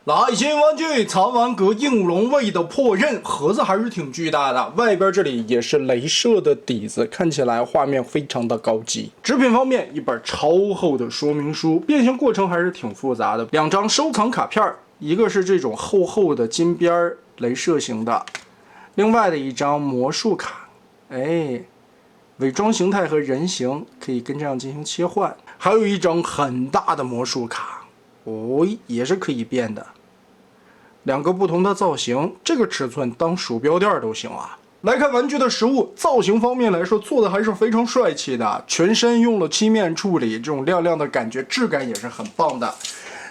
来，新玩具藏完隔硬龙位的破刃盒子还是挺巨大的，外边这里也是镭射的底子，看起来画面非常的高级。纸品方面，一本超厚的说明书，变形过程还是挺复杂的。2张收藏卡片，一个是这种厚厚的金边镭射型的，另外的一张魔术卡，伪装形态和人形可以跟这样进行切换，还有一张很大的魔术卡。也是可以变的，2个不同的造型，这个尺寸当鼠标垫都行啊。来看玩具的实物，造型方面来说，做的还是非常帅气的，全身用了漆面处理，这种亮亮的感觉，质感也是很棒的。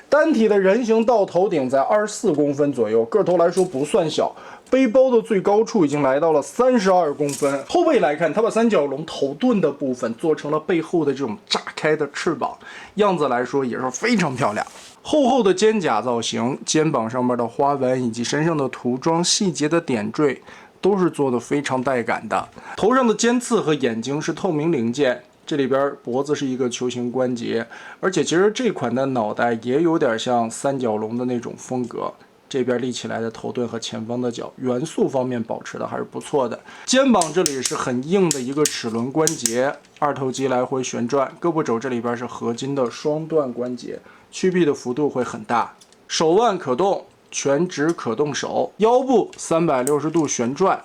单体的人形到头顶在24公分左右，个头来说不算小。背包的最高处已经来到了32公分。后背来看，它把三角龙头盾的部分做成了背后的这种炸开的翅膀，样子来说也是非常漂亮。厚厚的肩甲造型，肩膀上面的花纹以及身上的涂装细节的点缀，都是做的非常带感的。头上的尖刺和眼睛是透明零件。这里边脖子是一个球形关节，而且其实这款的脑袋也有点像三角龙的那种风格。这边立起来的头盾和前方的角，元素方面保持的还是不错的。肩膀这里是很硬的一个齿轮关节，2头肌来回旋转。胳膊肘这里边是合金的双段关节，屈臂的幅度会很大。手腕可动，全指可动手。腰部360度旋转。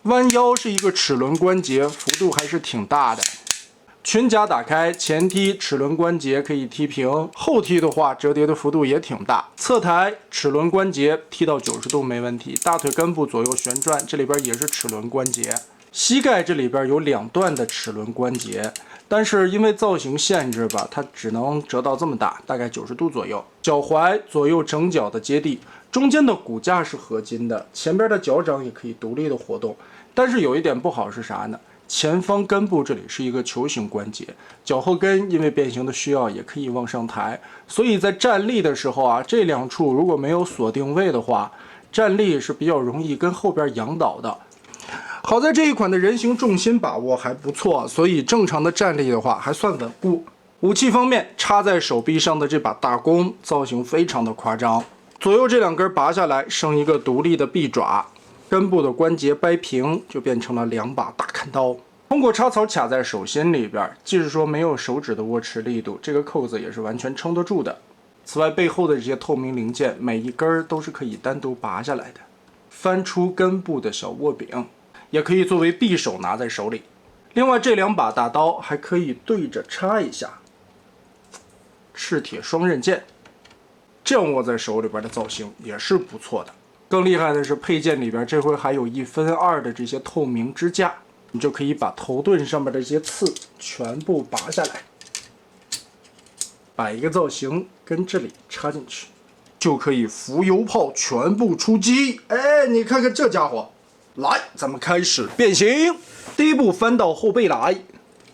弯腰是一个齿轮关节，幅度还是挺大的。裙甲打开，前踢齿轮关节可以踢平，后踢的话折叠的幅度也挺大。侧抬齿轮关节踢到90度没问题，大腿根部左右旋转，这里边也是齿轮关节。膝盖这里边有2段的齿轮关节，但是因为造型限制吧，它只能折到这么大，大概90度左右。脚踝左右整脚的接地，中间的骨架是合金的，前边的脚掌也可以独立的活动。但是有一点不好是啥呢？前方根部这里是一个球形关节，脚后跟因为变形的需要也可以往上抬，所以在站立的时候啊，这2处如果没有锁定位的话，站立是比较容易跟后边仰倒的。好在这一款的人形重心把握还不错，所以正常的站立的话还算稳固。武器方面，插在手臂上的这把大弓造型非常的夸张，左右这2根拔下来，剩一个独立的臂爪。根部的关节掰平，就变成了2把大砍刀。通过插槽卡在手心里边，即使说没有手指的握持力度，这个扣子也是完全撑得住的。此外，背后的这些透明零件，每一根都是可以单独拔下来的。翻出根部的小握柄，也可以作为匕首拿在手里。另外，这2把大刀还可以对着插一下，赤铁双刃剑，这样握在手里边的造型也是不错的。更厉害的是，配件里边这回还有1分2的这些透明支架，你就可以把头盾上面的这些刺全部拔下来，摆一个造型跟这里插进去，就可以浮游炮全部出击。你看看这家伙，来，咱们开始变形。第一步翻到后背来，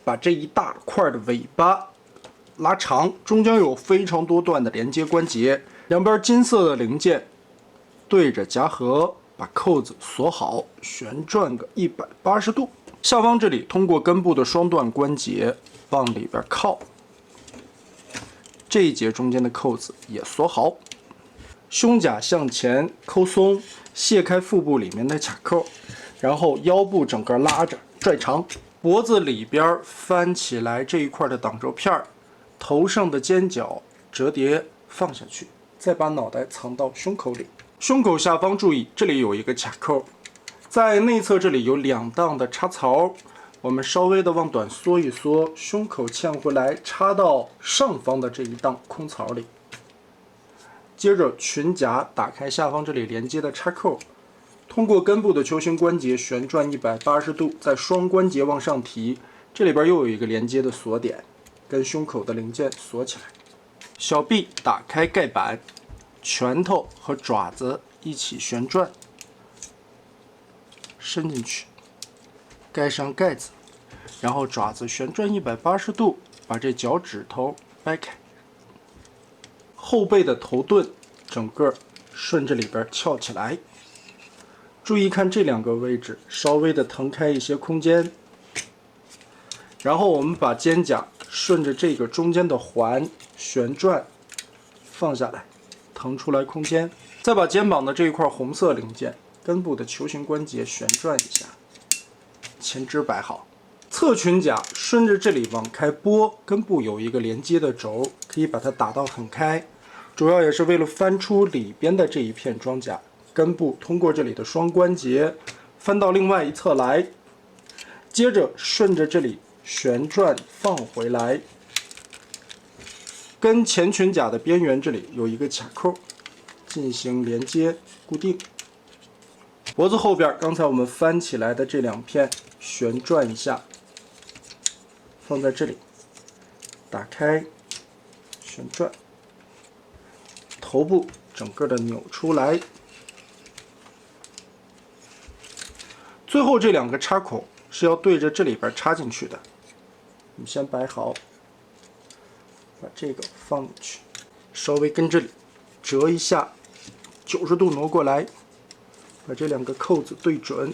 把这一大块的尾巴拉长，中间有非常多段的连接关节，两边金色的零件对着夹合，把扣子锁好，旋转个180度。下方这里通过根部的双段关节往里边靠，这一节中间的扣子也锁好。胸甲向前抠松，卸开腹部里面的卡扣，然后腰部整个拉着拽长，脖子里边翻起来这一块的挡轴片，头上的尖角折叠放下去，再把脑袋藏到胸口里。胸口下方注意，这里有一个卡扣，在内侧这里有2档的插槽，我们稍微的往短缩一缩，胸口嵌回来，插到上方的这一档空槽里。接着裙甲打开下方这里连接的插扣，通过根部的球形关节旋转180度，在双关节往上提，这里边又有一个连接的锁点，跟胸口的零件锁起来。小臂打开盖板，拳头和爪子一起旋转，伸进去，盖上盖子，然后爪子旋转180度，把这脚趾头掰开。后背的头盾整个顺着里边翘起来，注意看这2个位置稍微的腾开一些空间，然后我们把肩甲顺着这个中间的环旋转放下来，腾出来空间。再把肩膀的这一块红色零件根部的球形关节旋转一下，前肢摆好。侧裙甲顺着这里往开拨，根部有一个连接的轴，可以把它打到很开，主要也是为了翻出里边的这一片装甲。根部通过这里的双关节翻到另外一侧来，接着顺着这里旋转放回来，跟前裙甲的边缘这里有一个卡扣，进行连接固定。脖子后边刚才我们翻起来的这两片旋转一下，放在这里，打开，旋转，头部整个的扭出来。最后这两个插孔是要对着这里边插进去的，我们先摆好，把这个放进去，稍微跟这里折一下，90度挪过来，把这两个扣子对准，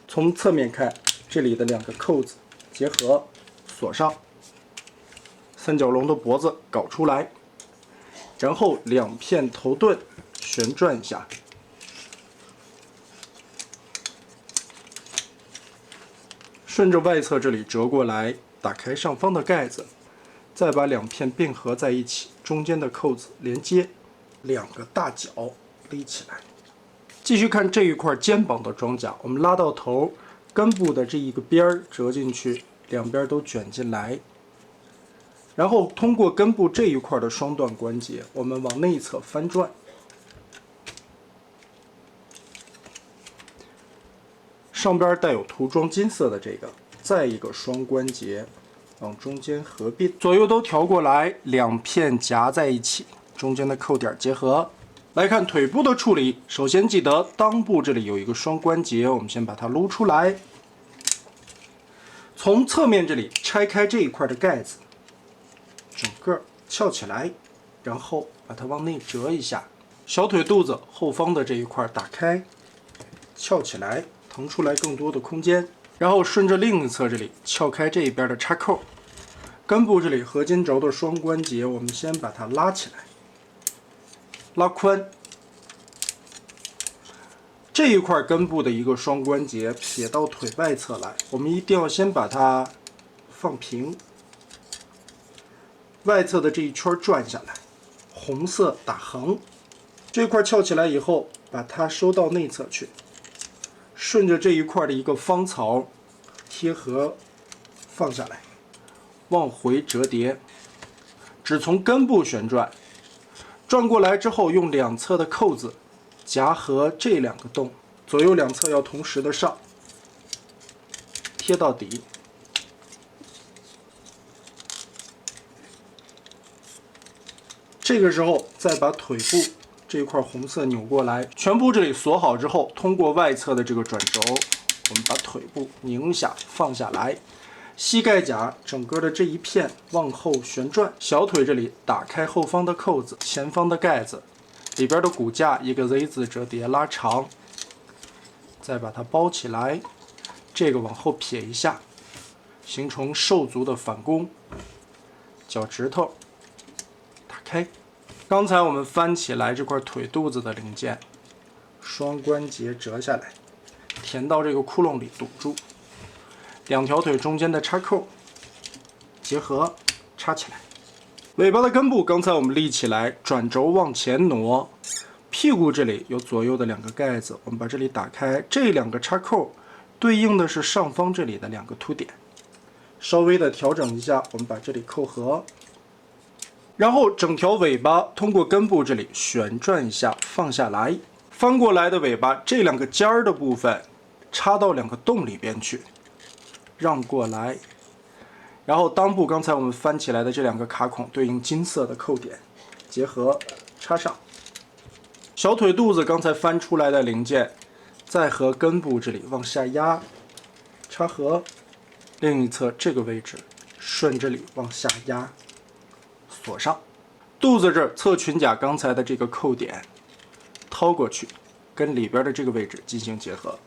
从侧面看，这里的两个扣子结合锁上，三角龙的脖子搞出来，然后两片头盾旋转一下，顺着外侧这里折过来，打开上方的盖子，再把两片并合在一起，中间的扣子连接，两个大角立起来。继续看这一块肩膀的装甲，我们拉到头，根部的这一个边儿折进去，两边都卷进来，然后通过根部这一块的双段关节，我们往内侧翻转，上边带有涂装金色的这个，再一个双关节往中间合并，左右都调过来，两片夹在一起，中间的扣点结合。来看腿部的处理，首先记得裆部这里有一个双关节，我们先把它撸出来，从侧面这里拆开这一块的盖子，整个翘起来，然后把它往内折一下，小腿肚子后方的这一块打开，翘起来，腾出来更多的空间，然后顺着另一侧这里撬开这一边的插扣，根部这里合金轴的双关节，我们先把它拉起来，拉宽。这一块根部的一个双关节撇到腿外侧来，我们一定要先把它放平，外侧的这一圈转下来，红色打横。这块翘起来以后，把它收到内侧去，顺着这一块的一个方槽贴合放下来，往回折叠，只从根部旋转，转过来之后用两侧的扣子夹合这两个洞，左右两侧要同时的上，贴到底。这个时候再把腿部这一块红色扭过来，全部这里锁好之后，通过外侧的这个转轴，我们把腿部拧下放下来，膝盖甲整个的这一片往后旋转，小腿这里打开后方的扣子，前方的盖子，里边的骨架一个 Z 字折叠拉长，再把它包起来，这个往后撇一下，形成兽足的反弓，脚趾头打开。刚才我们翻起来这块腿肚子的零件，双关节折下来，填到这个窟窿里堵住，两条腿中间的插扣结合插起来。尾巴的根部刚才我们立起来，转轴往前挪，屁股这里有左右的两个盖子，我们把这里打开，这两个插扣对应的是上方这里的两个凸点，稍微的调整一下，我们把这里扣合，然后整条尾巴通过根部这里旋转一下放下来，翻过来的尾巴这两个尖儿的部分插到两个洞里边去，让过来，然后裆部刚才我们翻起来的这两个卡孔对应金色的扣点结合插上，小腿肚子刚才翻出来的零件再和根部这里往下压插合，另一侧这个位置顺这里往下压锁上，肚子这儿侧裙甲刚才的这个扣点掏过去，跟里边的这个位置进行结合，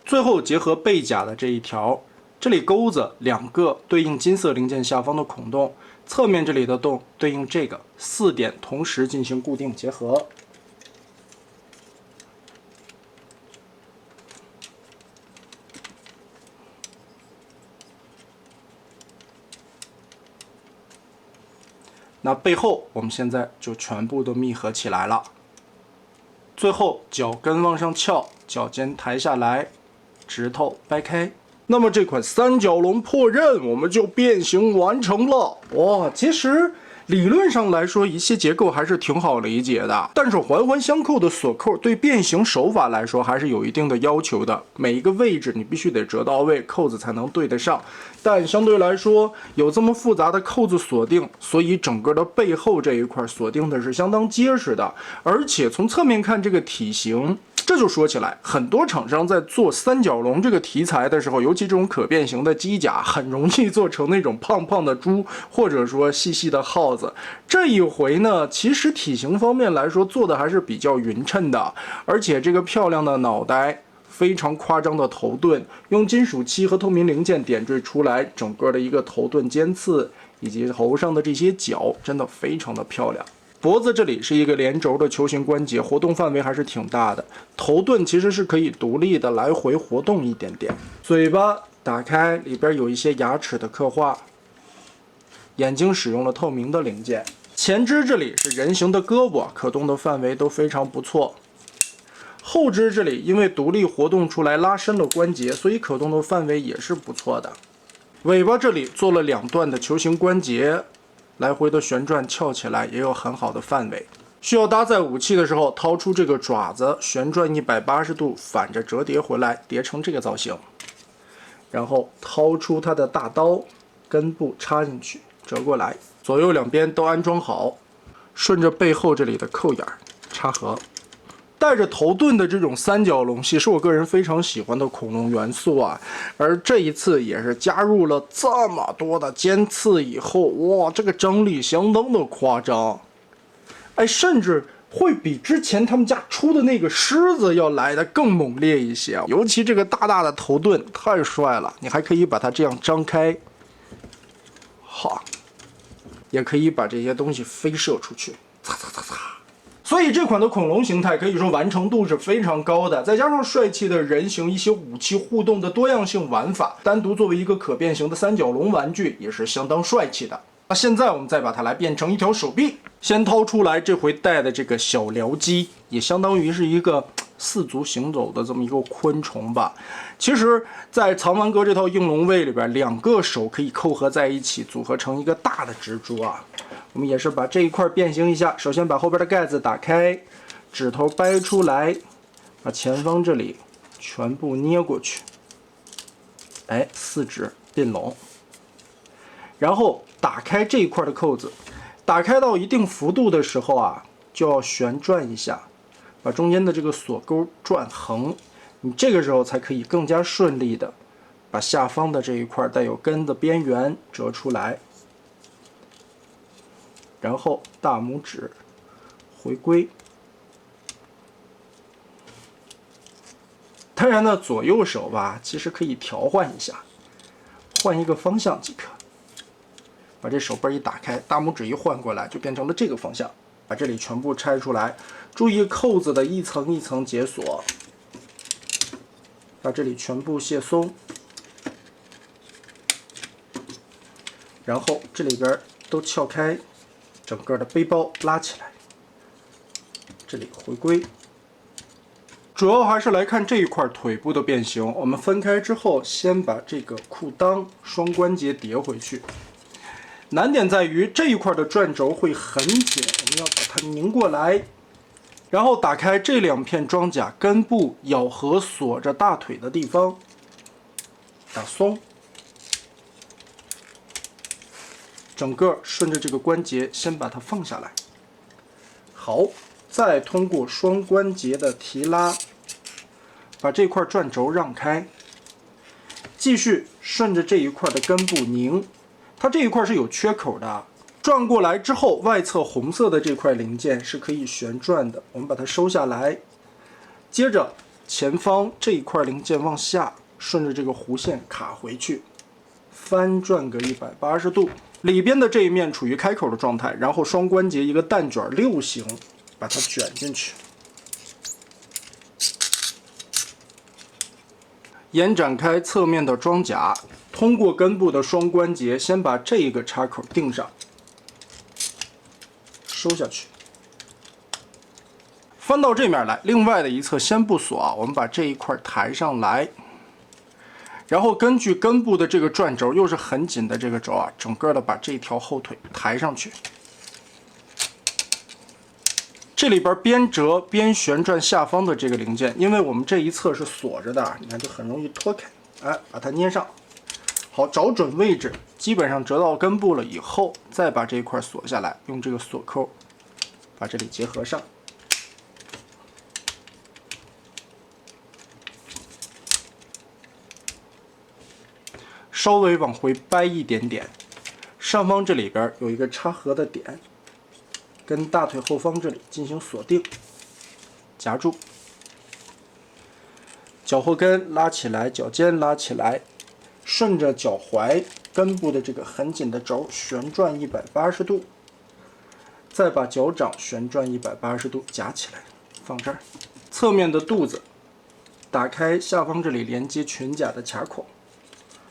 最后结合背甲的这一条，这里钩子两个对应金色零件下方的孔洞，侧面这里的洞对应这个4点同时进行固定结合。那背后我们现在就全部都密合起来了。最后脚跟往上翘，脚尖抬下来，指头掰开。那么这款三角龙破刃我们就变形完成了。哇，其实理论上来说，一些结构还是挺好理解的，但是环环相扣的锁扣对变形手法来说还是有一定的要求的。每一个位置你必须得折到位，扣子才能对得上。但相对来说，有这么复杂的扣子锁定，所以整个的背后这一块锁定的是相当结实的。而且从侧面看这个体型，这就说起来，很多厂商在做三角龙这个题材的时候，尤其这种可变形的机甲，很容易做成那种胖胖的猪，或者说细细的耗子。这一回呢，其实体型方面来说做的还是比较匀称的，而且这个漂亮的脑袋，非常夸张的头盾，用金属漆和透明零件点缀出来，整个的一个头盾尖刺以及头上的这些角，真的非常的漂亮。脖子这里是一个连轴的球形关节，活动范围还是挺大的。头盾其实是可以独立的来回活动一点点。嘴巴打开，里边有一些牙齿的刻画。眼睛使用了透明的零件。前肢这里是人形的胳膊，可动的范围都非常不错。后肢这里因为独立活动出来拉伸了关节，所以可动的范围也是不错的。尾巴这里做了2段的球形关节。来回的旋转翘起来也有很好的范围。需要搭载武器的时候，掏出这个爪子，旋转180度，反着折叠回来，叠成这个造型。然后掏出它的大刀，根部插进去，折过来，左右两边都安装好，顺着背后这里的扣眼插合。带着头盾的这种三角龙系是我个人非常喜欢的恐龙元素啊，而这一次也是加入了这么多的尖刺以后，哇，这个张力相当的夸张，哎，甚至会比之前他们家出的那个狮子要来的更猛烈一些。尤其这个大大的头盾太帅了，你还可以把它这样张开，好，也可以把这些东西飞射出去，擦擦擦擦。所以这款的恐龙形态可以说完成度是非常高的，再加上帅气的人形一些武器互动的多样性玩法，单独作为一个可变形的三角龙玩具也是相当帅气的。那现在我们再把它来变成一条手臂，先掏出来这回带的这个小僚机，也相当于是一个4足行走的这么一个昆虫吧。其实在藏王阁这套应龙卫里边，2个手可以扣合在一起，组合成一个大的蜘蛛啊。我们也是把这一块变形一下，首先把后边的盖子打开，指头掰出来，把前方这里全部捏过去，哎，4指并拢，然后打开这一块的扣子，打开到一定幅度的时候啊，就要旋转一下，把中间的这个锁钩转横，你这个时候才可以更加顺利的把下方的这一块带有根的边缘折出来。然后大拇指回归，当然呢，左右手吧，其实可以调换一下，换一个方向即可。把这手背一打开，大拇指一换过来，就变成了这个方向。把这里全部拆出来，注意扣子的一层一层解锁，把这里全部卸松，然后这里边都撬开。整个的背包拉起来，这里回归。主要还是来看这一块腿部的变形。我们分开之后，先把这个裤裆双关节叠回去。难点在于这一块的转轴会很紧，我们要把它拧过来，然后打开这2片装甲根部咬合锁着大腿的地方，打松。整个顺着这个关节先把它放下来，好，再通过双关节的提拉，把这块转轴让开，继续顺着这一块的根部拧，它这一块是有缺口的，转过来之后，外侧红色的这块零件是可以旋转的，我们把它收下来，接着前方这一块零件往下，顺着这个弧线卡回去，翻转个180度。里边的这一面处于开口的状态，然后双关节一个蛋卷6形，把它卷进去，延展开侧面的装甲，通过根部的双关节，先把这一个插口钉上，收下去。翻到这面来，另外的一侧先不锁啊，我们把这一块抬上来，然后根据根部的这个转轴，又是很紧的这个轴啊，整个的把这条后腿抬上去。这里边边折边旋转下方的这个零件，因为我们这一侧是锁着的，你看就很容易脱开。哎，把它捏上，好，找准位置，基本上折到根部了以后，再把这一块锁下来，用这个锁扣把这里结合上。稍微往回掰一点点，上方这里边有一个插合的点，跟大腿后方这里进行锁定，夹住，脚后跟拉起来，脚尖拉起来，顺着脚踝根部的这个很紧的轴旋转180度，再把脚掌旋转180度夹起来，放这儿。侧面的肚子打开下方这里连接裙甲的卡孔，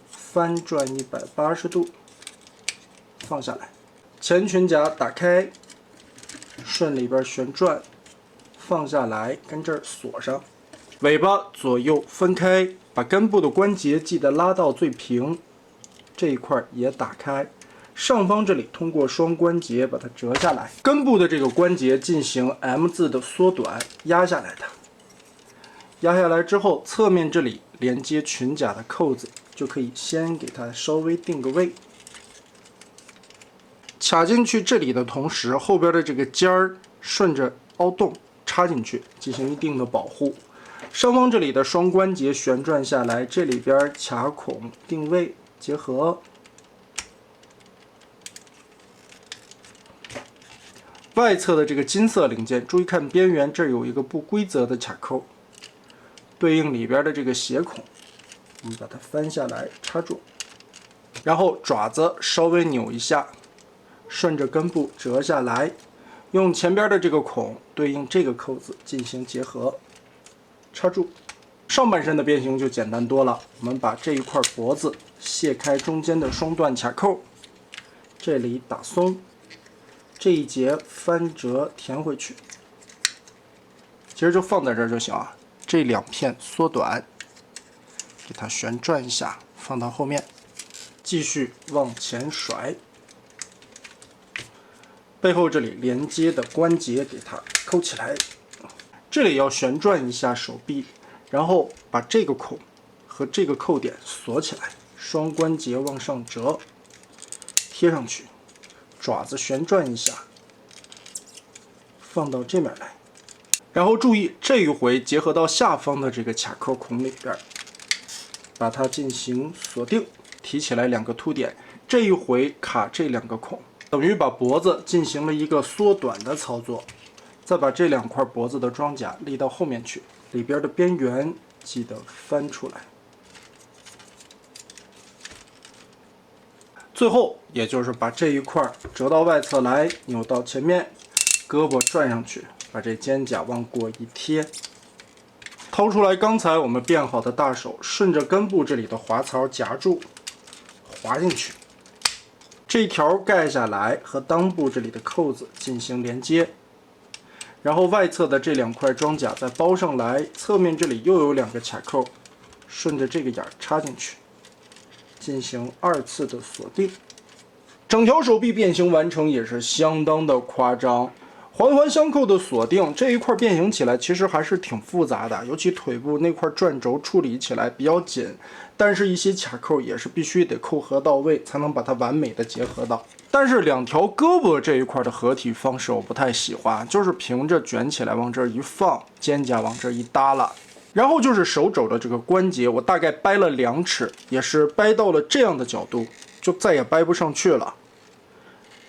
翻转180度，放下来。前裙甲打开，顺里边旋转，放下来，跟这儿锁上。尾巴左右分开，把根部的关节记得拉到最平，这一块也打开。上方这里通过双关节把它折下来，根部的这个关节进行 M 字的缩短，压下来它。压下来之后，侧面这里连接裙甲的扣子就可以先给它稍微定个位，卡进去这里的同时，后边的这个尖儿顺着凹洞插进去，进行一定的保护。上方这里的双关节旋转下来，这里边卡孔定位结合。外侧的这个金色零件，注意看边缘这儿有一个不规则的卡扣，对应里边的这个斜孔，我们把它翻下来插住，然后爪子稍微扭一下，顺着根部折下来，用前边的这个孔对应这个扣子进行结合，插住。上半身的变形就简单多了，我们把这一块脖子卸开中间的双段卡扣，这里打松，这一节翻折填回去，其实就放在这儿就行啊。这两片缩短，给它旋转一下，放到后面，继续往前甩。背后这里连接的关节给它扣起来，这里要旋转一下手臂，然后把这个孔和这个扣点锁起来，双关节往上折，贴上去，爪子旋转一下，放到这面来。然后注意，这一回结合到下方的这个卡扣孔里边，把它进行锁定，提起来两个凸点。这一回卡这两个孔，等于把脖子进行了一个缩短的操作。再把这两块脖子的装甲立到后面去，里边的边缘记得翻出来。最后，也就是把这一块折到外侧来，扭到前面，胳膊转上去。把这肩胛往过一贴，掏出来刚才我们变好的大手，顺着根部这里的滑槽夹住，滑进去。这一条盖下来，和裆部这里的扣子进行连接。然后外侧的这两块装甲再包上来，侧面这里又有两个卡扣，顺着这个眼插进去，进行2次的锁定。整条手臂变形完成也是相当的夸张。环环相扣的锁定，这一块变形起来其实还是挺复杂的，尤其腿部那块转轴处理起来比较紧，但是一些卡扣也是必须得扣合到位，才能把它完美的结合到。但是两条胳膊这一块的合体方式我不太喜欢，就是平着卷起来往这儿一放，肩胛往这儿一耷拉，然后就是手肘的这个关节，我大概掰了2尺，也是掰到了这样的角度，就再也掰不上去了。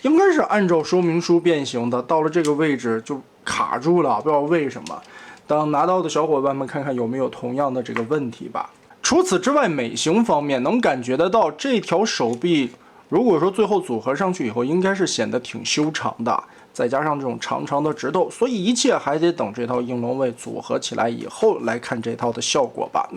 应该是按照说明书变形的，到了这个位置就卡住了，不知道为什么。等拿到的小伙伴们看看有没有同样的这个问题吧。除此之外，美型方面能感觉得到这条手臂如果说最后组合上去以后，应该是显得挺修长的，再加上这种长长的指头，所以一切还得等这套应龙卫组合起来以后来看这套的效果吧。